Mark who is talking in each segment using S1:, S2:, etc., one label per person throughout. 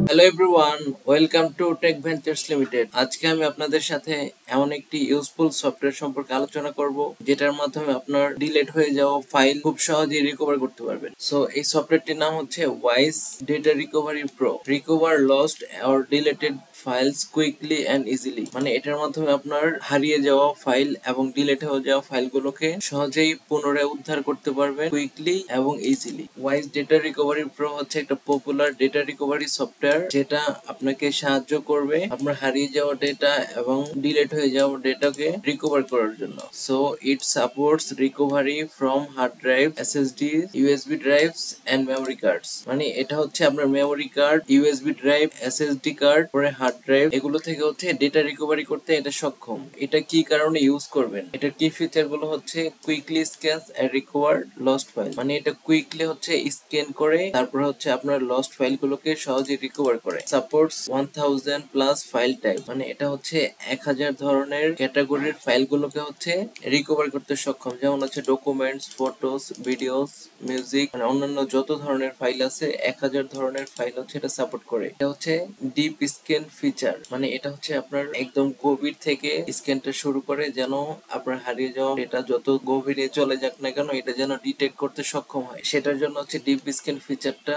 S1: Hello everyone, welcome to Tech Ventures Limited. আজকে আমি আপনাদের সাথে এমন একটি ইউজফুল সফটওয়্যার সম্পর্কে আলোচনা করব যেটার মাধ্যমে আপনার ডিলিট হয়ে যাওয়া ফাইল খুব সহজেই রিকভার করতে পারবেন। সো এই সফটওয়্যারটির নাম হচ্ছে wise data recovery pro. Recover lost or deleted files quickly and easily. মানে এটার মাধ্যমে আপনার হারিয়ে যাওয়া ফাইল এবং ডিলিট হয়ে যাওয়া ফাইলগুলোকে সহজেই পুনরায় উদ্ধার করতে পারবেন কুইকলি এবং easily. Wise data recovery pro হচ্ছে একটা পপুলার ডেটা রিকভারি সফটওয়্যার যেটা আপনাকে সাহায্য করবে আপনার হারিয়ে যাওয়া ডেটা এবং ডিলিট হয়ে যাওয়া ডেটাকে রিকভার করার জন্য। So it supports recovery from hard drive, SSD, USB drives and memory cards. মানে এটা হচ্ছে আপনার memory card, USB drive, SSD card, পরে হার্ড ড্রাইভ, এগুলো থেকে হচ্ছে ডেটা রিকভারি করতে এটা সক্ষম। এটা কি কারণে ইউজ করবেন, এটার কি ফিচার গুলো হচ্ছে quickly scan and recover lost file. মানে এটা কুইকলি হচ্ছে স্ক্যান করে তারপর হচ্ছে আপনার লস্ট ফাইল গুলোকে সহজে রিকভার করে। Supports 1000 plus file type. মানে এটা হচ্ছে 1000 ধরনের ক্যাটাগরির ফাইল গুলোকে হচ্ছে রিকভার করতে সক্ষম, যেমন হচ্ছে ডকুমেন্টস, ফটোস, ভিডিওস, মিউজিক, মানে অন্যান্য যত ধরনের ফাইল আছে 1000 ধরনের ফাইল হচ্ছে এটা সাপোর্ট করে। এটা হচ্ছে ডিপ স্ক্যান ফিচার। মানে এটা হচ্ছে আপনার একদম গভীর থেকে স্ক্যানটা শুরু করে যেন আপনার হারিয়ে যাওয়া ডেটা যত গভীরে চলে যাক না কেন এটা যেন ডিটেক্ট করতে সক্ষম হয়। সেটার জন্য হচ্ছে ডিপ স্ক্যান ফিচারটা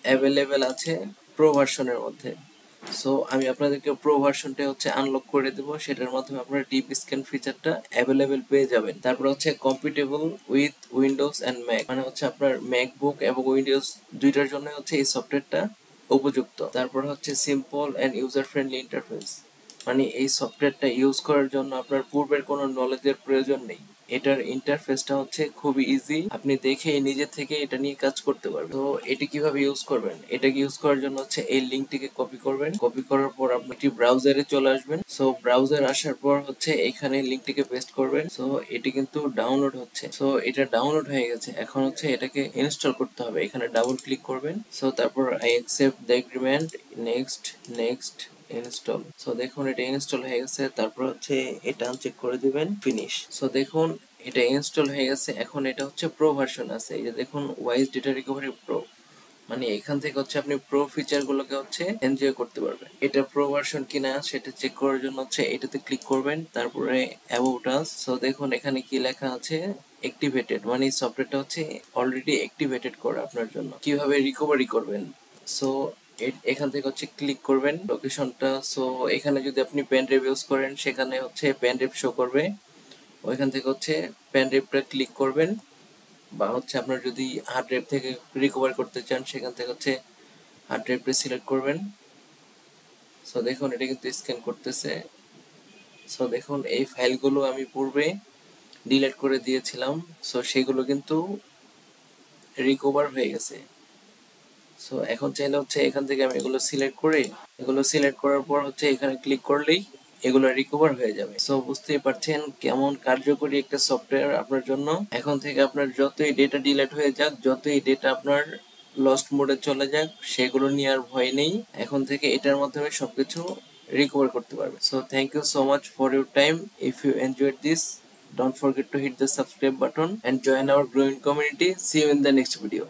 S1: অ্যাভেলেবেল আছে প্রো ভার্সনের মধ্যে। সো আমি আপনাদেরকে প্রো ভার্সনটা হচ্ছে আনলক করে দেব, সেটার মাধ্যমে আপনারা ডিপ স্ক্যান ফিচারটা অ্যাভেলেবেল পেয়ে যাবেন। তারপর হচ্ছে compatible with Windows and Mac. মানে হচ্ছে আপনার ম্যাকবুক এবং উইন্ডোজ দুইটার জন্য হচ্ছে এই সফটওয়্যারটা উপযুক্ত। তারপর হচ্ছে simple and user friendly interface. মানে এই সফটওয়্যারটা ইউজ করার জন্য আপনার পূর্বের কোনো নলেজের প্রয়োজন নেই। এটার ইন্টারফেসটা হচ্ছে খুবই ইজি, আপনি দেখে নিজে থেকে এটা নিয়ে কাজ করতে পারবেন। তো এটি কিভাবে ইউজ করবেন, এটাকে ইউজ করার জন্য হচ্ছে এই লিঙ্কটিকে কপি করবেন। কপি করার পর আপনি একটি ব্রাউজারে চলে আসবেন। সো ব্রাউজার আসার পর হচ্ছে এখানে লিঙ্কটিকে পেস্ট করবেন। সো এটি কিন্তু ডাউনলোড হচ্ছে। সো এটা ডাউনলোড হয়ে গেছে, এখন হচ্ছে এটাকে ইনস্টল করতে হবে। এখানে ডাবল ক্লিক করবেন। সো তারপর I accept the agreement, next next install. So দেখুন এটা ইনস্টল হয়ে গেছে। তারপর হচ্ছে এটা চেক করে দিবেন, ফিনিশ। সো দেখুন এটা ইনস্টল হয়ে গেছে। এখন এটা হচ্ছে প্রো ভার্সন আছে, এই যে দেখুন ওয়াইজ ডেটা রিকভারি প্রো। মানে এখান থেকে হচ্ছে আপনি প্রো ফিচার গুলোকে হচ্ছে এনজয় করতে পারবেন। এটা প্রো ভার্সন কিনা সেটা চেক করার জন্য হচ্ছে এটাতে ক্লিক করবেন, তারপরে অ্যাবাউট আস। সো দেখুন এখানে কি লেখা আছে, অ্যাক্টিভেটেড। মানে সফটওয়্যারটা হচ্ছে অলরেডি অ্যাক্টিভেটেড করা আপনার জন্য। কিভাবে রিকভারি করবেন, সো এখান থেকে হচ্ছে ক্লিক করবেন লোকেশনটা। সো এখানে যদি আপনি পেন ড্রাইভ ইউজ করেন সেখানে হচ্ছে পেন ড্রাইভ শো করবে, ওইখান থেকে হচ্ছে পেন ড্রাইভটা ক্লিক করবেন। বা হচ্ছে আপনার যদি হার্ড ড্রাইভ থেকে রিকভার করতে চান সেখান থেকে হচ্ছে হার্ড ড্রাইভটা সিলেক্ট করবেন। সো দেখুন এটা কিন্তু স্ক্যান করতেছে। সো দেখুন এই ফাইলগুলো আমি পূর্বে ডিলিট করে দিয়েছিলাম, সো সেগুলো কিন্তু রিকভার হয়ে গেছে। সো এখন চাইলে হচ্ছে এখান থেকে আমি এগুলো সিলেক্ট করে, এগুলো সিলেক্ট করার পর হচ্ছে এখানে ক্লিক করলেই এগুলো রিকভার হয়ে যাবে। সো বুঝতেই পারছেন কেমন কার্যকরী একটা সফটওয়্যার আপনার জন্য। এখন থেকে আপনার যতই ডেটা ডিলিট হয়ে যাক, যতই ডেটা আপনার লস্ট মোডে চলে যাক, সেগুলো নিয়ে আর ভয় নেই। এখন থেকে এটার মাধ্যমে সবকিছু রিকভার করতে পারবে। So thank you so much for your time. If you enjoyed this, don't forget to hit the subscribe button and join our growing community. See you in the next video.